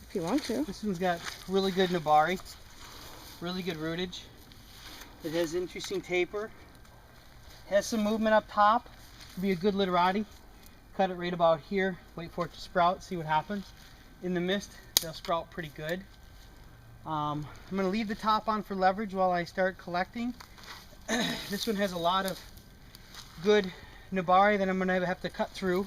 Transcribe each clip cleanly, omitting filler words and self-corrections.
if you want to. This one's got really good nabari, really good rootage. It has interesting taper. Has some movement up top. It'll be a good literati. Cut it right about here. Wait for it to sprout. See what happens. In the mist, they'll sprout pretty good. I'm going to leave the top on for leverage while I start collecting. This one has a lot of good nabari that I'm going to have to cut through.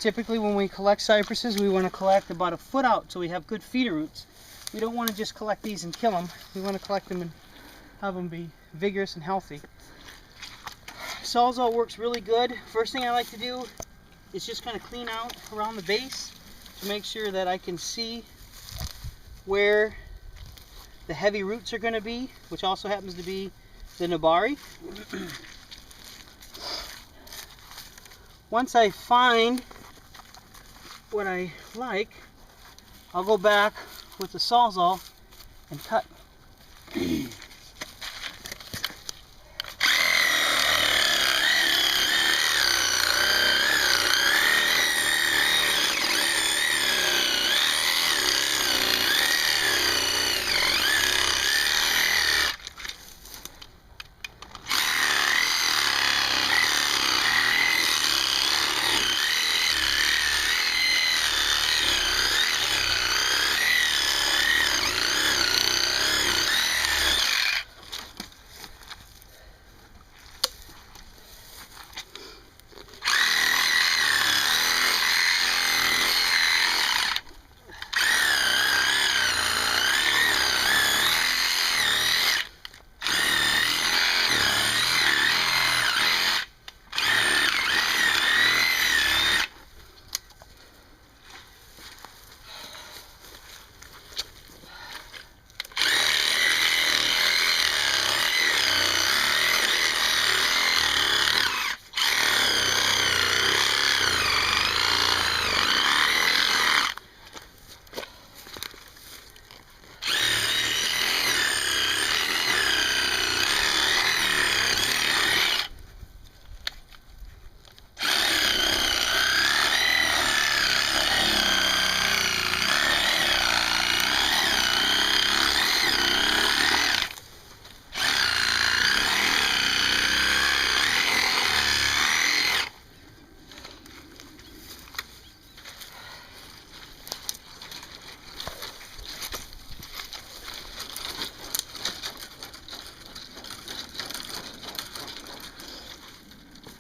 Typically when we collect cypresses, we want to collect about a foot out so we have good feeder roots. We don't want to just collect these and kill them. We want to collect them and have them be vigorous and healthy. Sawzall works really good. First thing I like to do is just kind of clean out around the base to make sure that I can see where the heavy roots are going to be, which also happens to be the nabari. Once I find what I like, I'll go back with the Sawzall and cut.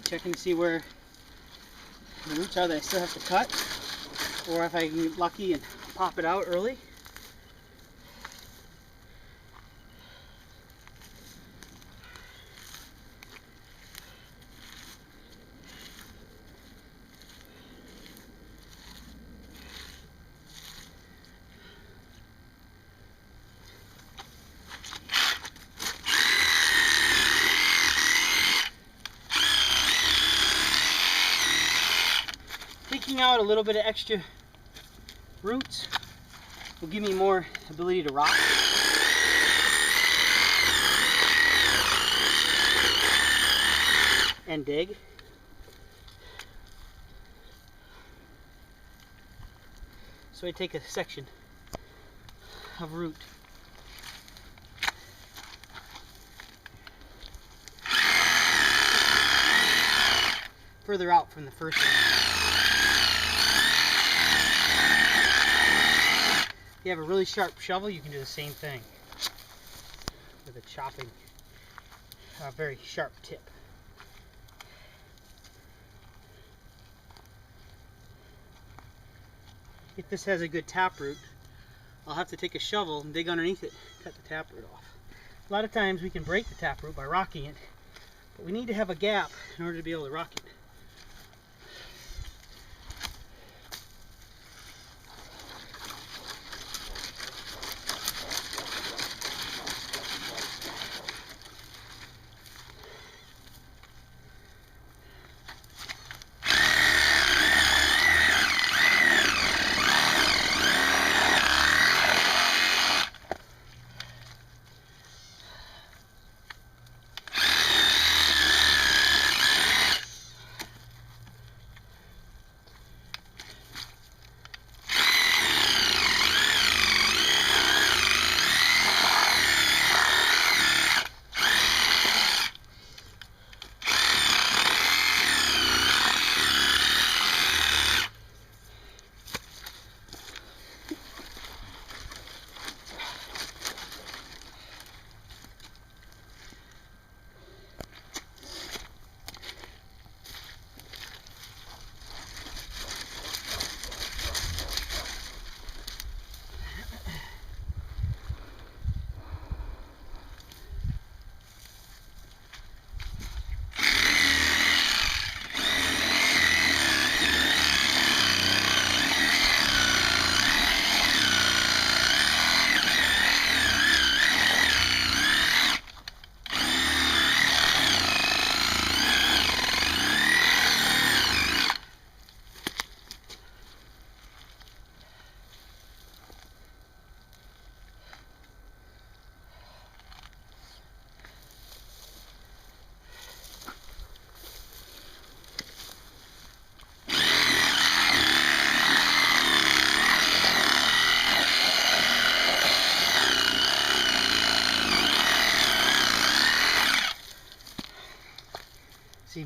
Checking to see where the roots are that I still have to cut, or if I can get lucky and pop it out early. Taking out a little bit of extra roots will give me more ability to rock. And dig. So I take a section of root. Further out from the first one. If you have a really sharp shovel, you can do the same thing with a chopping, very sharp tip. If this has a good taproot, I'll have to take a shovel and dig underneath it, cut the taproot off. A lot of times we can break the taproot by rocking it, but we need to have a gap in order to be able to rock it.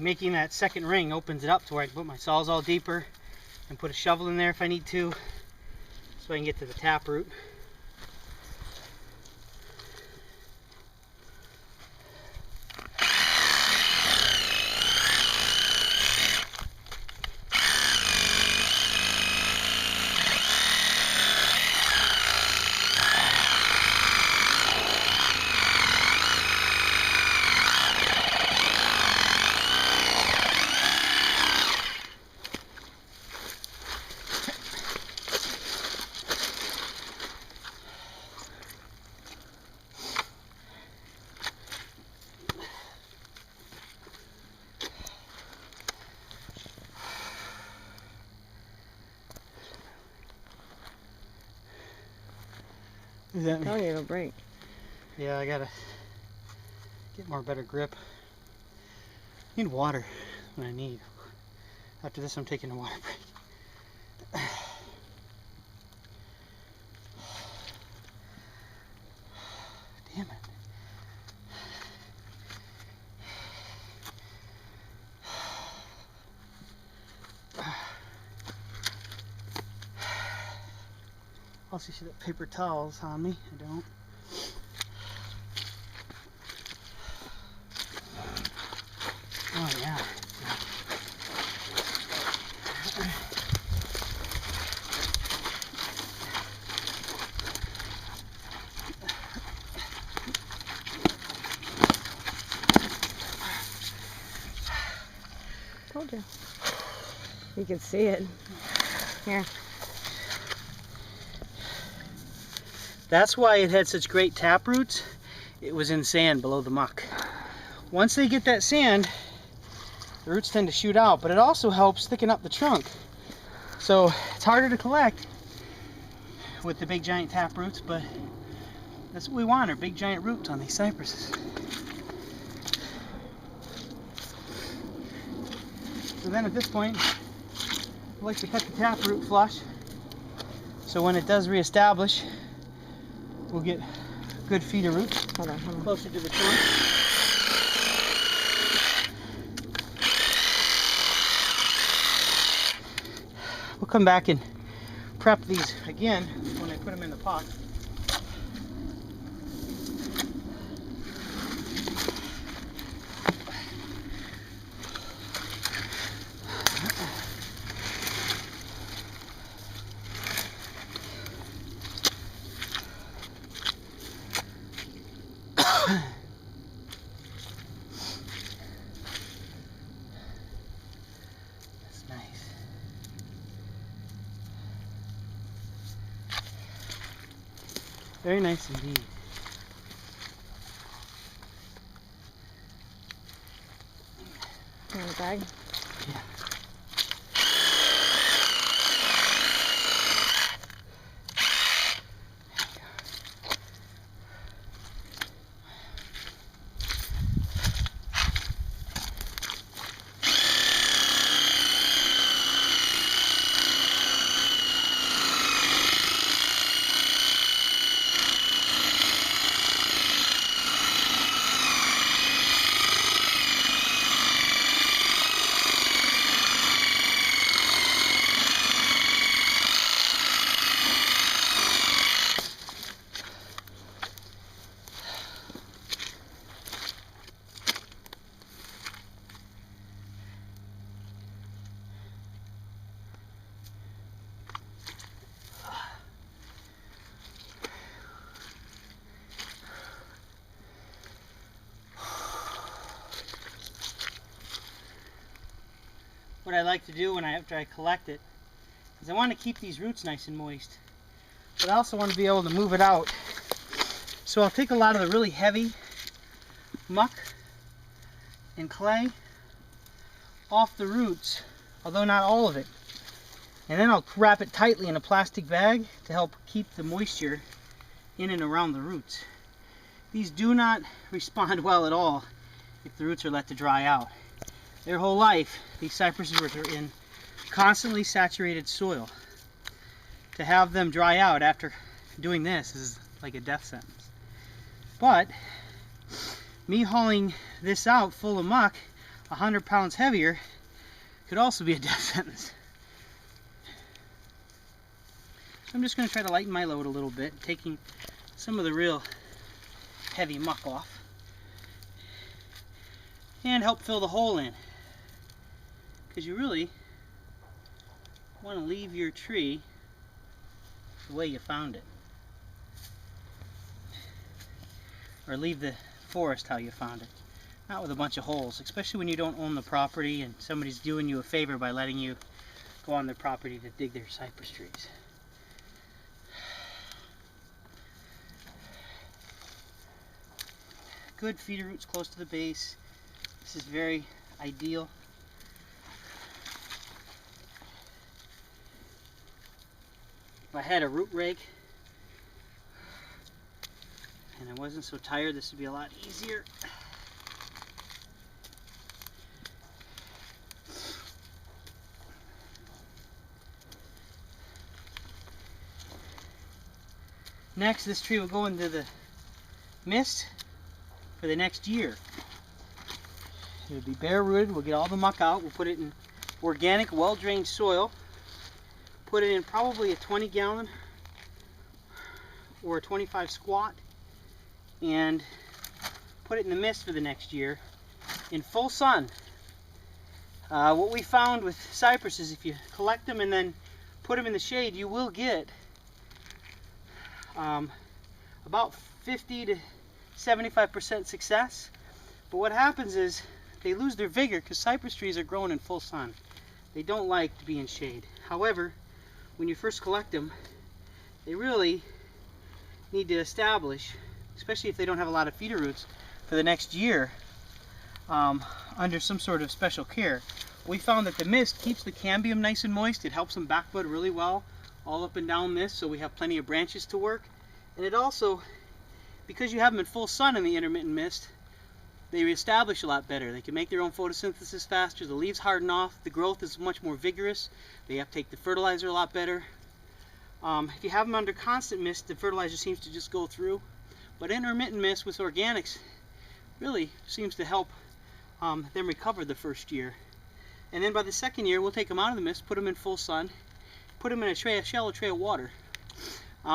making that second ring opens it up to where I can put my sawzall deeper and put a shovel in there if I need to, so I can get to the taproot. Tell you it'll break. Yeah, I gotta get more better grip. Need water when I need. After this, I'm taking a water break. Damn it. Also, should have paper towels on me. I don't. Oh yeah. Told you. You can see it. Here. That's why it had such great tap roots. It was in sand below the muck. Once they get that sand, the roots tend to shoot out, but it also helps thicken up the trunk. So it's harder to collect with the big giant tap roots, but that's what we want, are big giant roots on these cypresses. So then at this point, I like to cut the tap root flush, so when it does reestablish, we'll get good feeder roots closer to the trunk. We'll come back and prep these again when I put them in the pot. Very nice indeed. You want a bag? Yeah. What I like to do after I collect it is I want to keep these roots nice and moist, but I also want to be able to move it out. So I'll take a lot of the really heavy muck and clay off the roots, although not all of it, and then I'll wrap it tightly in a plastic bag to help keep the moisture in and around the roots. These do not respond well at all if the roots are let to dry out. Their whole life, these cypresses are in constantly saturated soil. To have them dry out after doing this is like a death sentence. But me hauling this out full of muck 100 pounds heavier could also be a death sentence. So I'm just going to try to lighten my load a little bit, taking some of the real heavy muck off and help fill the hole in, because you really want to leave your tree the way you found it, or leave the forest how you found it, not with a bunch of holes, especially when you don't own the property and somebody's doing you a favor by letting you go on their property to dig their cypress trees. Good feeder roots close to the base. This is very ideal. If I had a root rake and I wasn't so tired, this would be a lot easier. Next, this tree will go into the mist for the next year. It'll be bare rooted. We'll get all the muck out. We'll put it in organic, well-drained soil. Put it in probably a 20 gallon or a 25 squat, and put it in the mist for the next year in full sun. What we found with cypress is if you collect them and then put them in the shade, you will get about 50 to 75% success. But what happens is they lose their vigor because cypress trees are growing in full sun. They don't like to be in shade. However, when you first collect them, they really need to establish, especially if they don't have a lot of feeder roots, for the next year under some sort of special care. We found that the mist keeps the cambium nice and moist. It helps them backbud really well all up and down this, so we have plenty of branches to work. And it also, because you have them in full sun in the intermittent mist, they reestablish a lot better. They can make their own photosynthesis faster, the leaves harden off, the growth is much more vigorous, they uptake the fertilizer a lot better. If you have them under constant mist, the fertilizer seems to just go through. But intermittent mist with organics really seems to help them recover the first year. And then by the second year, we'll take them out of the mist, put them in full sun, put them in a shallow tray of water.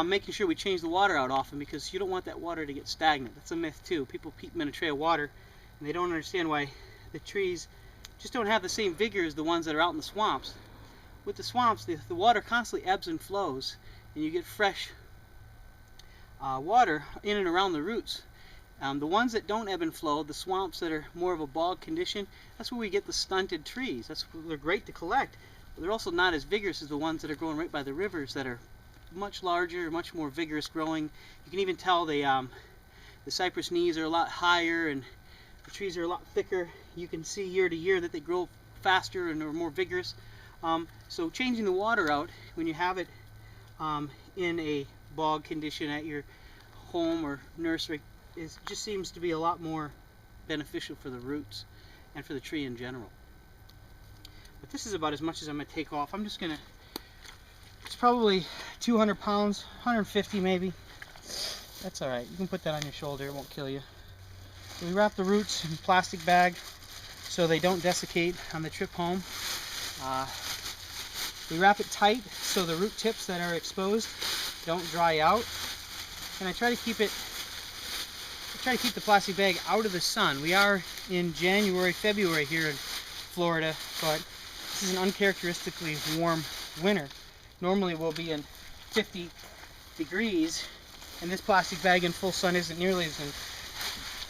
Making sure we change the water out often, because you don't want that water to get stagnant. That's a myth too. People keep them in a tray of water and they don't understand why the trees just don't have the same vigor as the ones that are out in the swamps. With the swamps, the water constantly ebbs and flows, and you get fresh water in and around the roots. The ones that don't ebb and flow, the swamps that are more of a bog condition, that's where we get the stunted trees. They're great to collect, but they're also not as vigorous as the ones that are growing right by the rivers that are much larger, much more vigorous growing. You can even tell the cypress knees are a lot higher and the trees are a lot thicker. You can see year to year that they grow faster and are more vigorous. So changing the water out when you have it in a bog condition at your home or nursery just seems to be a lot more beneficial for the roots and for the tree in general. But this is about as much as I'm going to take off. I'm just going to, it's probably 200 pounds, 150 maybe. That's alright, you can put that on your shoulder, it won't kill you. So we wrap the roots in a plastic bag so they don't desiccate on the trip home. We wrap it tight so the root tips that are exposed don't dry out. And I try to keep the plastic bag out of the sun. We are in January, February here in Florida, but this is an uncharacteristically warm winter. Normally we'll be in 50 degrees, and this plastic bag in full sun isn't nearly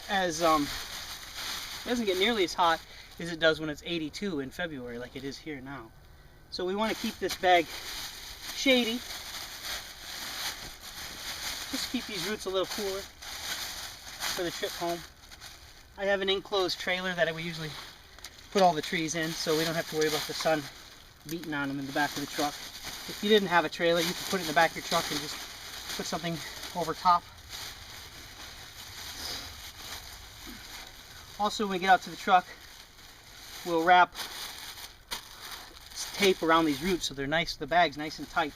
doesn't get nearly as hot as it does when it's 82 in February like it is here now. So we want to keep this bag shady. Just keep these roots a little cooler for the trip home. I have an enclosed trailer that we usually put all the trees in, so we don't have to worry about the sun beating on them in the back of the truck. If you didn't have a trailer, you could put it in the back of your truck and just put something over top. Also, when we get out to the truck, we'll wrap tape around these roots so they're nice, the bag's nice and tight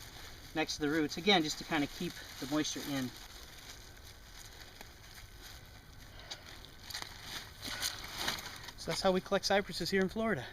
next to the roots. Again, just to kind of keep the moisture in. So that's how we collect cypresses here in Florida.